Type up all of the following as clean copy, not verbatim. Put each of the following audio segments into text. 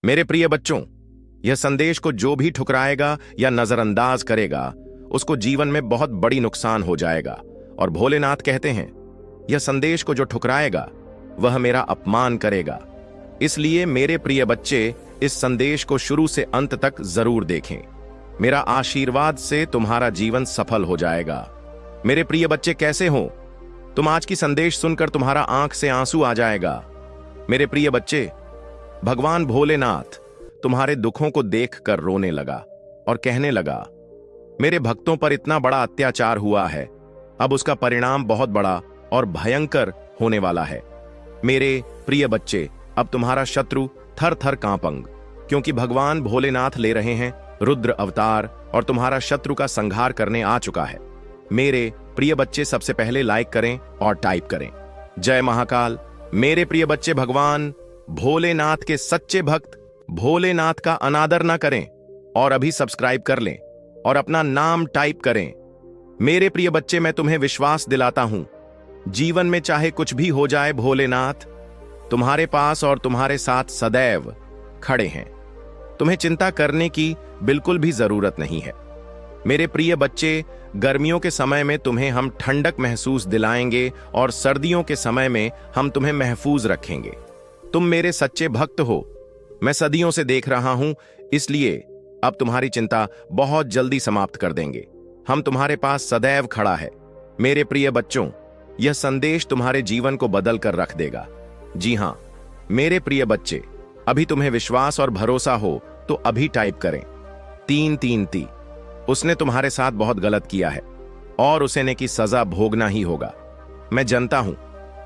मेरे प्रिय बच्चों, यह संदेश को जो भी ठुकराएगा या नजरअंदाज करेगा, उसको जीवन में बहुत बड़ी नुकसान हो जाएगा। और भोलेनाथ कहते हैं, यह संदेश को जो ठुकराएगा वह मेरा अपमान करेगा। इसलिए मेरे प्रिय बच्चे, इस संदेश को शुरू से अंत तक जरूर देखें। मेरा आशीर्वाद से तुम्हारा जीवन सफल हो जाएगा। मेरे प्रिय बच्चे, कैसे हो तुम? आज की संदेश सुनकर तुम्हारा आंख से आंसू आ जाएगा। मेरे प्रिय बच्चे, भगवान भोलेनाथ तुम्हारे दुखों को देखकर रोने लगा और कहने लगा, मेरे भक्तों पर इतना बड़ा अत्याचार हुआ है, अब उसका परिणाम बहुत बड़ा और भयंकर होने वाला है। मेरे प्रिय बच्चे, अब तुम्हारा शत्रु थर थर कांपंग, क्योंकि भगवान भोलेनाथ ले रहे हैं रुद्र अवतार और तुम्हारा शत्रु का संहार करने आ चुका है। मेरे प्रिय बच्चे, सबसे पहले लाइक करें और टाइप करें जय महाकाल। मेरे प्रिय बच्चे, भगवान भोलेनाथ के सच्चे भक्त भोलेनाथ का अनादर ना करें और अभी सब्सक्राइब कर लें और अपना नाम टाइप करें। मेरे प्रिय बच्चे, मैं तुम्हें विश्वास दिलाता हूं, जीवन में चाहे कुछ भी हो जाए, भोलेनाथ तुम्हारे पास और तुम्हारे साथ सदैव खड़े हैं। तुम्हें चिंता करने की बिल्कुल भी जरूरत नहीं है। मेरे प्रिय बच्चे, गर्मियों के समय में तुम्हें हम ठंडक महसूस दिलाएंगे और सर्दियों के समय में हम तुम्हें महफूज रखेंगे। तुम मेरे सच्चे भक्त हो, मैं सदियों से देख रहा हूं, इसलिए अब तुम्हारी चिंता बहुत जल्दी समाप्त कर देंगे। हम तुम्हारे पास सदैव खड़ा है। मेरे प्रिय बच्चों, यह संदेश तुम्हारे जीवन को बदल कर रख देगा। जी हां, मेरे प्रिय बच्चे, अभी तुम्हें विश्वास और भरोसा हो तो अभी टाइप करें 333। उसने तुम्हारे साथ बहुत गलत किया है और उसे की सजा भोगना ही होगा। मैं जानता हूं,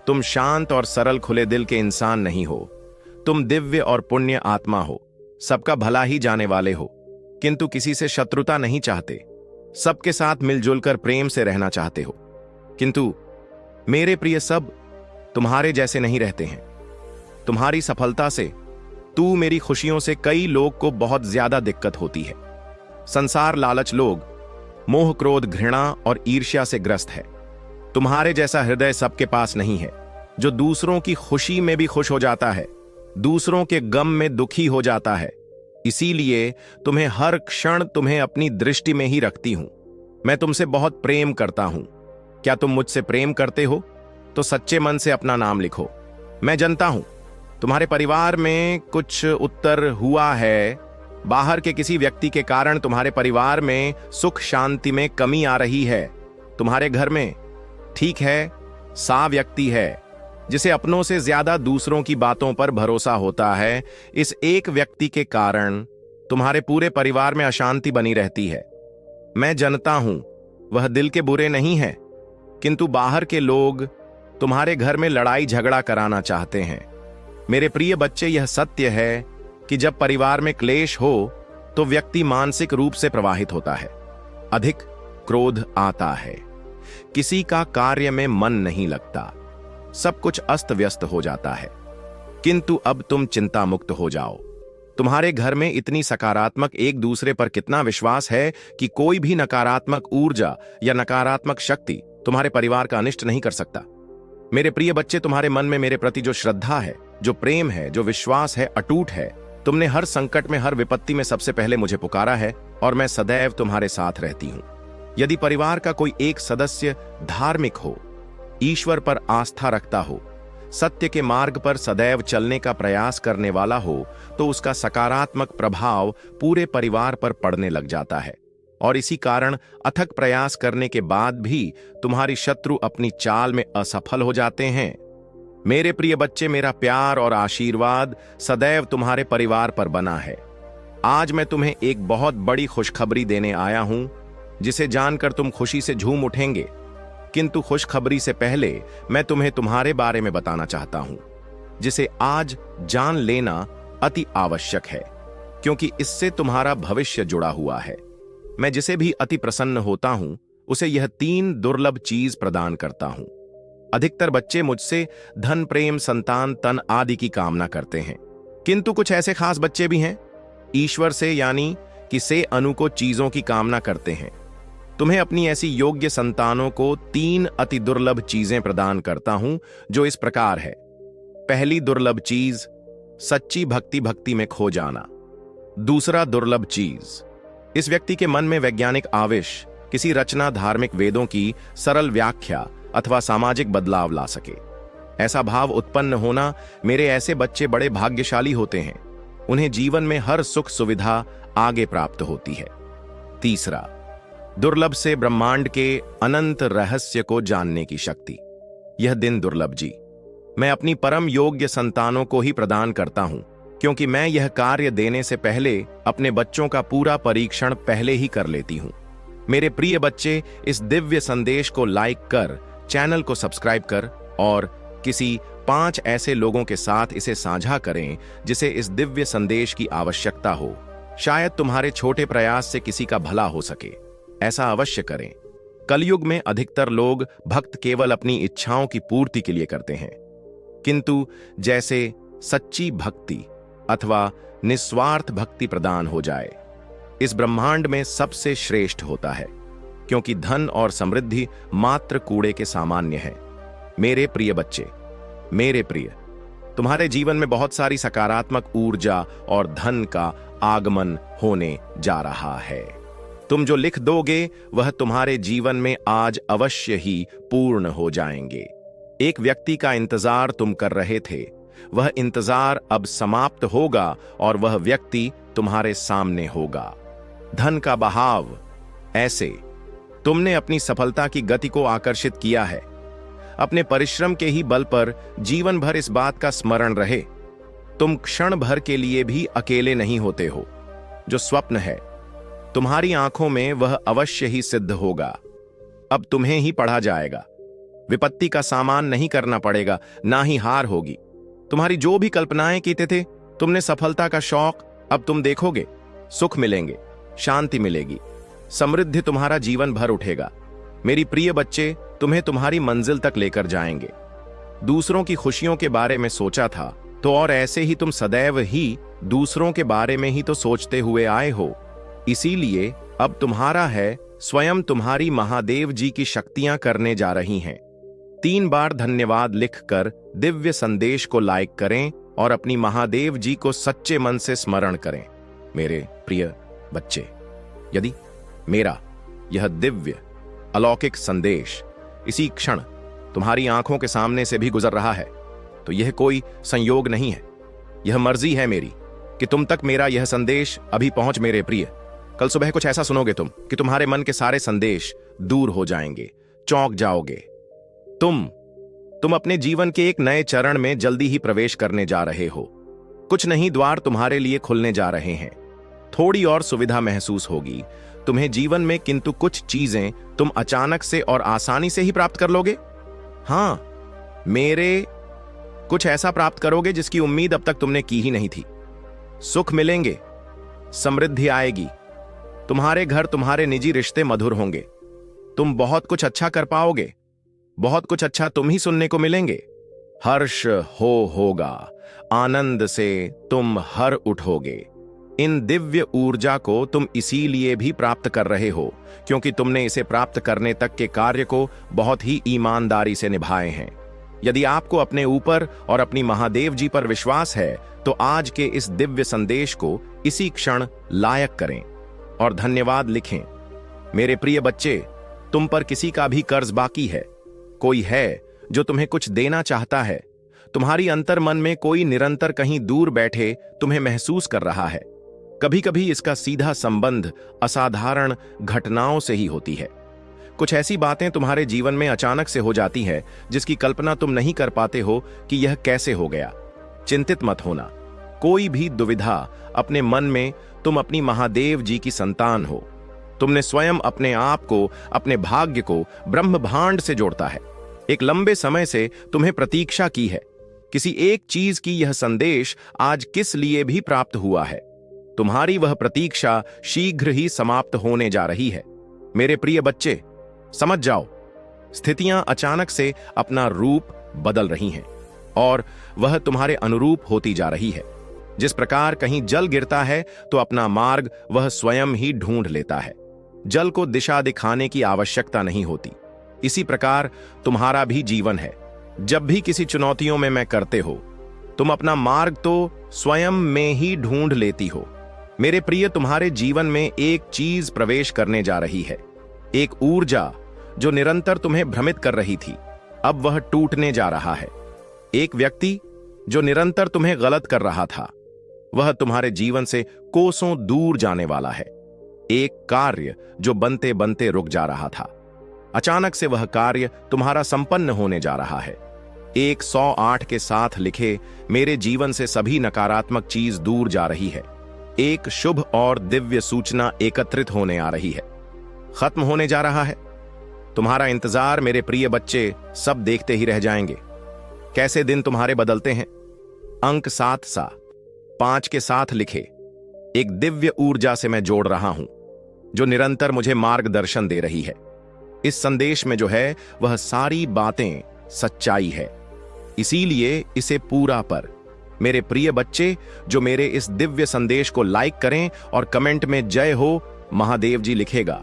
तुम शांत और सरल खुले दिल के इंसान नहीं हो। तुम दिव्य और पुण्य आत्मा हो, सबका भला ही जाने वाले हो, किंतु किसी से शत्रुता नहीं चाहते, सबके साथ मिलजुल कर प्रेम से रहना चाहते हो। किंतु मेरे प्रिय, सब तुम्हारे जैसे नहीं रहते हैं। तुम्हारी सफलता से, तू मेरी खुशियों से कई लोग को बहुत ज्यादा दिक्कत होती है। संसार लालच लोग मोह, क्रोध, घृणा और ईर्ष्या से ग्रस्त है। तुम्हारे जैसा हृदय सबके पास नहीं है, जो दूसरों की खुशी में भी खुश हो जाता है, दूसरों के गम में दुखी हो जाता है। इसीलिए तुम्हें हर क्षण तुम्हें अपनी दृष्टि में ही रखती हूं। मैं तुमसे बहुत प्रेम करता हूं। क्या तुम मुझसे प्रेम करते हो? तो सच्चे मन से अपना नाम लिखो। मैं जानता हूं, तुम्हारे परिवार में कुछ उत्तर हुआ है। बाहर के किसी व्यक्ति के कारण तुम्हारे परिवार में सुख शांति में कमी आ रही है। तुम्हारे घर में, ठीक है, सा व्यक्ति है जिसे अपनों से ज्यादा दूसरों की बातों पर भरोसा होता है। इस एक व्यक्ति के कारण तुम्हारे पूरे परिवार में अशांति बनी रहती है। मैं जानता हूं, वह दिल के बुरे नहीं है, किंतु बाहर के लोग तुम्हारे घर में लड़ाई झगड़ा कराना चाहते हैं। मेरे प्रिय बच्चे, यह सत्य है कि जब परिवार में क्लेश हो तो व्यक्ति मानसिक रूप से प्रभावित होता है, अधिक क्रोध आता है, किसी का कार्य में मन नहीं लगता, सब कुछ अस्त व्यस्त हो जाता है। किंतु अब तुम चिंता मुक्त हो जाओ। तुम्हारे घर में इतनी सकारात्मक एक दूसरे पर कितना विश्वास है कि कोई भी नकारात्मक ऊर्जा या नकारात्मक शक्ति तुम्हारे परिवार का अनिष्ट नहीं कर सकता। मेरे प्रिय बच्चे, तुम्हारे मन में मेरे प्रति जो श्रद्धा है, जो प्रेम है, जो विश्वास है, अटूट है। तुमने हर संकट में, हर विपत्ति में सबसे पहले मुझे पुकारा है और मैं सदैव तुम्हारे साथ रहती हूं। यदि परिवार का कोई एक सदस्य धार्मिक हो, ईश्वर पर आस्था रखता हो, सत्य के मार्ग पर सदैव चलने का प्रयास करने वाला हो, तो उसका सकारात्मक प्रभाव पूरे परिवार पर पड़ने लग जाता है। और इसी कारण अथक प्रयास करने के बाद भी तुम्हारी शत्रु अपनी चाल में असफल हो जाते हैं। मेरे प्रिय बच्चे, मेरा प्यार और आशीर्वाद सदैव तुम्हारे परिवार पर बना है। आज मैं तुम्हें एक बहुत बड़ी खुशखबरी देने आया हूं, जिसे जानकर तुम खुशी से झूम उठेंगे। किंतु खुशखबरी से पहले मैं तुम्हें तुम्हारे बारे में बताना चाहता हूं, जिसे आज जान लेना अति आवश्यक है, क्योंकि इससे तुम्हारा भविष्य जुड़ा हुआ है। मैं जिसे भी अति प्रसन्न होता हूं, उसे यह 3 दुर्लभ चीज प्रदान करता हूं। अधिकतर बच्चे मुझसे धन, प्रेम, संतान, तन आदि की कामना करते हैं, किंतु कुछ ऐसे खास बच्चे भी हैं, ईश्वर से यानी कि से अनु चीजों की कामना करते हैं। तुम्हें अपनी ऐसी योग्य संतानों को 3 अति दुर्लभ चीजें प्रदान करता हूं, जो इस प्रकार है। पहली दुर्लभ चीज, सच्ची भक्ति में खो जाना। दूसरा दुर्लभ चीज, इस व्यक्ति के मन में वैज्ञानिक आवेश, किसी रचना, धार्मिक वेदों की सरल व्याख्या अथवा सामाजिक बदलाव ला सके। ऐसा भाव उत्पन्न होना, मेरे ऐसे बच्चे बड़े भाग्यशाली होते हैं, उन्हें जीवन में हर सुख सुविधा आगे प्राप्त होती है। तीसरा, दुर्लभ से ब्रह्मांड के अनंत रहस्य को जानने की शक्ति। यह दिन दुर्लभ जी, मैं अपनी परम योग्य संतानों को ही प्रदान करता हूं, क्योंकि मैं यह कार्य देने से पहले अपने बच्चों का पूरा परीक्षण पहले ही कर लेती हूं। मेरे प्रिय बच्चे, इस दिव्य संदेश को लाइक कर, चैनल को सब्सक्राइब कर और किसी 5 ऐसे लोगों के साथ इसे साझा करें जिसे इस दिव्य संदेश की आवश्यकता हो। शायद तुम्हारे छोटे प्रयास से किसी का भला हो सके। ऐसा अवश्य करें। कलयुग में अधिकतर लोग भक्त केवल अपनी इच्छाओं की पूर्ति के लिए करते हैं, किंतु जैसे सच्ची भक्ति अथवा निस्वार्थ भक्ति प्रदान हो जाए, इस ब्रह्मांड में सबसे श्रेष्ठ होता है, क्योंकि धन और समृद्धि मात्र कूड़े के सामान्य है। मेरे प्रिय बच्चे, मेरे प्रिय, तुम्हारे जीवन में बहुत सारी सकारात्मक ऊर्जा और धन का आगमन होने जा रहा है। तुम जो लिख दोगे वह तुम्हारे जीवन में आज अवश्य ही पूर्ण हो जाएंगे। एक व्यक्ति का इंतजार तुम कर रहे थे, वह इंतजार अब समाप्त होगा और वह व्यक्ति तुम्हारे सामने होगा। धन का बहाव, ऐसे तुमने अपनी सफलता की गति को आकर्षित किया है। अपने परिश्रम के ही बल पर जीवन भर इस बात का स्मरण रहे, तुम क्षण भर के लिए भी अकेले नहीं होते हो। जो स्वप्न है तुम्हारी आंखों में, वह अवश्य ही सिद्ध होगा। अब तुम्हें ही पढ़ा जाएगा। विपत्ति का सामान नहीं करना पड़ेगा, ना ही हार होगी। तुम्हारी जो भी कल्पनाएं की थे, तुमने सफलता का शौक, अब तुम देखोगे। सुख मिलेंगे, शांति मिलेगी, समृद्धि तुम्हारा जीवन भर उठेगा। मेरी प्रिय बच्चे, तुम्हें तुम्हारी मंजिल तक लेकर जाएंगे। दूसरों की खुशियों के बारे में सोचा था तो और ऐसे ही तुम सदैव ही दूसरों के बारे में ही तो सोचते हुए आए हो। इसीलिए अब तुम्हारा है, स्वयं तुम्हारी महादेव जी की शक्तियां करने जा रही हैं। 3 बार धन्यवाद लिखकर दिव्य संदेश को लाइक करें और अपनी महादेव जी को सच्चे मन से स्मरण करें। मेरे प्रिय बच्चे, यदि मेरा यह दिव्य अलौकिक संदेश इसी क्षण तुम्हारी आंखों के सामने से भी गुजर रहा है, तो यह कोई संयोग नहीं है, यह मर्जी है मेरी कि तुम तक मेरा यह संदेश अभी पहुंच। मेरे प्रिय, कल सुबह कुछ ऐसा सुनोगे तुम कि तुम्हारे मन के सारे संदेश दूर हो जाएंगे, चौंक जाओगे। तुम अपने जीवन के एक नए चरण में जल्दी ही प्रवेश करने जा रहे हो। कुछ नहीं, द्वार तुम्हारे लिए खुलने जा रहे हैं। थोड़ी और सुविधा महसूस होगी तुम्हें जीवन में, किंतु कुछ चीजें तुम अचानक से और आसानी से ही प्राप्त कर लोगे। हाँ, मेरे कुछ ऐसा प्राप्त करोगे जिसकी उम्मीद अब तक तुमने की ही नहीं थी। सुख मिलेंगे, समृद्धि आएगी, तुम्हारे घर, तुम्हारे निजी रिश्ते मधुर होंगे। तुम बहुत कुछ अच्छा कर पाओगे, बहुत कुछ अच्छा तुम ही सुनने को मिलेंगे। हर्ष होगा, आनंद से तुम हर उठोगे। इन दिव्य ऊर्जा को तुम इसीलिए भी प्राप्त कर रहे हो क्योंकि तुमने इसे प्राप्त करने तक के कार्य को बहुत ही ईमानदारी से निभाए हैं। यदि आपको अपने ऊपर और अपनी महादेव जी पर विश्वास है तो आज के इस दिव्य संदेश को इसी क्षण लायक करें और धन्यवाद लिखें। मेरे प्रिय बच्चे, तुम पर किसी का भी कर्ज बाकी है। कोई है जो तुम्हें कुछ देना चाहता है। तुम्हारी अंतर मन में कोई निरंतर कहीं दूर बैठे तुम्हें महसूस कर रहा है। कभी कभी इसका सीधा संबंध असाधारण घटनाओं से ही होती है। कुछ ऐसी बातें तुम्हारे जीवन में अचानक से हो जाती है जिसकी कल्पना तुम नहीं कर पाते हो कि यह कैसे हो गया। चिंतित मत होना, कोई भी दुविधा अपने मन में, तुम अपनी महादेव जी की संतान हो। तुमने स्वयं अपने आप को, अपने भाग्य को ब्रह्म भांड से जोड़ता है। एक लंबे समय से तुम्हें प्रतीक्षा की है। किसी एक चीज की यह संदेश आज किस लिए भी प्राप्त हुआ है। तुम्हारी वह प्रतीक्षा शीघ्र ही समाप्त होने जा रही है। मेरे प्रिय बच्चे, समझ जाओ, स्थितियां अचानक से अपना रूप बदल रही हैं और वह तुम्हारे अनुरूप होती जा रही है। जिस प्रकार कहीं जल गिरता है तो अपना मार्ग वह स्वयं ही ढूंढ लेता है। जल को दिशा दिखाने की आवश्यकता नहीं होती। इसी प्रकार तुम्हारा भी जीवन है। जब भी किसी चुनौतियों में मैं करते हो, तुम अपना मार्ग तो स्वयं में ही ढूंढ लेती हो। मेरे प्रिय, तुम्हारे जीवन में एक चीज प्रवेश करने जा रही है, एक ऊर्जा जो निरंतर तुम्हें भ्रमित कर रही थी, अब वह टूटने जा रहा है। एक व्यक्ति जो निरंतर तुम्हें गलत कर रहा था, वह तुम्हारे जीवन से कोसों दूर जाने वाला है। एक कार्य जो बनते बनते रुक जा रहा था, अचानक से वह कार्य तुम्हारा संपन्न होने जा रहा है। 108 के साथ लिखे, मेरे जीवन से सभी नकारात्मक चीज दूर जा रही है। एक शुभ और दिव्य सूचना एकत्रित होने आ रही है, खत्म होने जा रहा है। तुम्हारा इंतजार मेरे प्रिय बच्चे सब देखते ही रह जाएंगे। कैसे दिन तुम्हारे बदलते हैं। अंक 7 के साथ लिखे, एक दिव्य ऊर्जा से मैं जोड़ रहा हूं जो निरंतर मुझे मार्गदर्शन दे रही है। इस संदेश में जो है वह सारी बातें सच्चाई है, इसीलिए इसे पूरा पर। मेरे प्रिय बच्चे, जो मेरे इस दिव्य संदेश को लाइक करें और कमेंट में जय हो महादेव जी लिखेगा,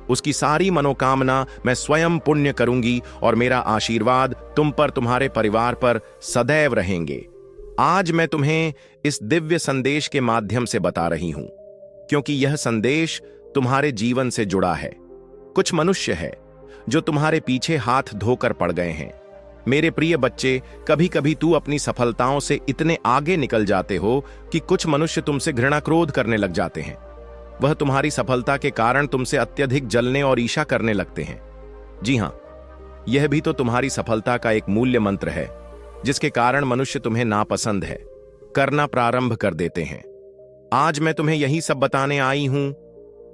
उसकी सारी मनोकामना मैं स्वयं पुण्य करूंगी और मेरा आशीर्वाद तुम पर, तुम्हारे परिवार पर सदैव रहेंगे। आज मैं तुम्हें इस दिव्य संदेश के माध्यम से बता रही हूं, क्योंकि यह संदेश तुम्हारे जीवन से जुड़ा है। कुछ मनुष्य है जो तुम्हारे पीछे हाथ धोकर पड़ गए हैं। मेरे प्रिय बच्चे, कभी कभी तू अपनी सफलताओं से इतने आगे निकल जाते हो कि कुछ मनुष्य तुमसे घृणा क्रोध करने लग जाते हैं। वह तुम्हारी सफलता के कारण तुमसे अत्यधिक जलने और ईर्ष्या करने लगते हैं। जी हां, यह भी तो तुम्हारी सफलता का एक मूल्य मंत्र है, जिसके कारण मनुष्य तुम्हें नापसंद है करना प्रारंभ कर देते हैं। आज मैं तुम्हें यही सब बताने आई हूं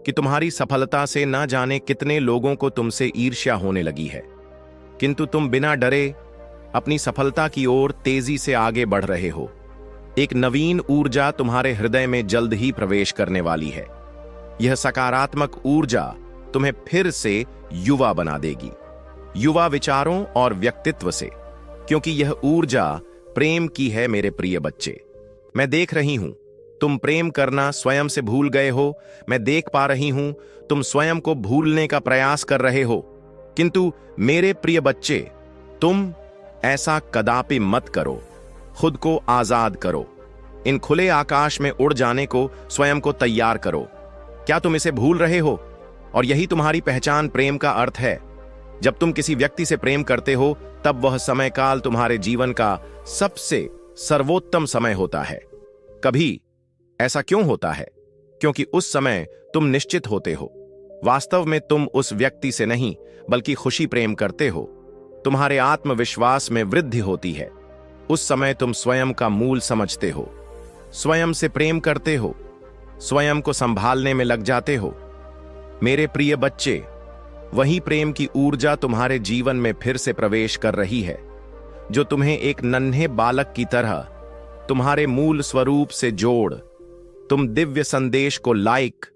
कि तुम्हारी सफलता से न जाने कितने लोगों को तुमसे ईर्ष्या होने लगी है, किंतु तुम बिना डरे अपनी सफलता की ओर तेजी से आगे बढ़ रहे हो। एक नवीन ऊर्जा तुम्हारे हृदय में जल्द ही प्रवेश करने वाली है। यह सकारात्मक ऊर्जा तुम्हें फिर से युवा बना देगी, युवा विचारों और व्यक्तित्व से, क्योंकि यह ऊर्जा प्रेम की है। मेरे प्रिय बच्चे, मैं देख रही हूं तुम प्रेम करना स्वयं से भूल गए हो। मैं देख पा रही हूं तुम स्वयं को भूलने का प्रयास कर रहे हो, किंतु मेरे प्रिय बच्चे, तुम ऐसा कदापि मत करो। खुद को आजाद करो, इन खुले आकाश में उड़ जाने को स्वयं को तैयार करो। क्या तुम इसे भूल रहे हो? और यही तुम्हारी पहचान प्रेम का अर्थ है। जब तुम किसी व्यक्ति से प्रेम करते हो, तब वह समय काल तुम्हारे जीवन का सबसे सर्वोत्तम समय होता है। कभी ऐसा क्यों होता है? क्योंकि उस समय तुम निश्चित होते हो। वास्तव में तुम उस व्यक्ति से नहीं, बल्कि खुशी प्रेम करते हो। तुम्हारे आत्मविश्वास में वृद्धि होती है। उस समय तुम स्वयं का मूल समझते हो, स्वयं से प्रेम करते हो, स्वयं को संभालने में लग जाते हो। मेरे प्रिय बच्चे, वही प्रेम की ऊर्जा तुम्हारे जीवन में फिर से प्रवेश कर रही है, जो तुम्हें एक नन्हे बालक की तरह तुम्हारे मूल स्वरूप से जोड़। तुम दिव्य संदेश को लाइक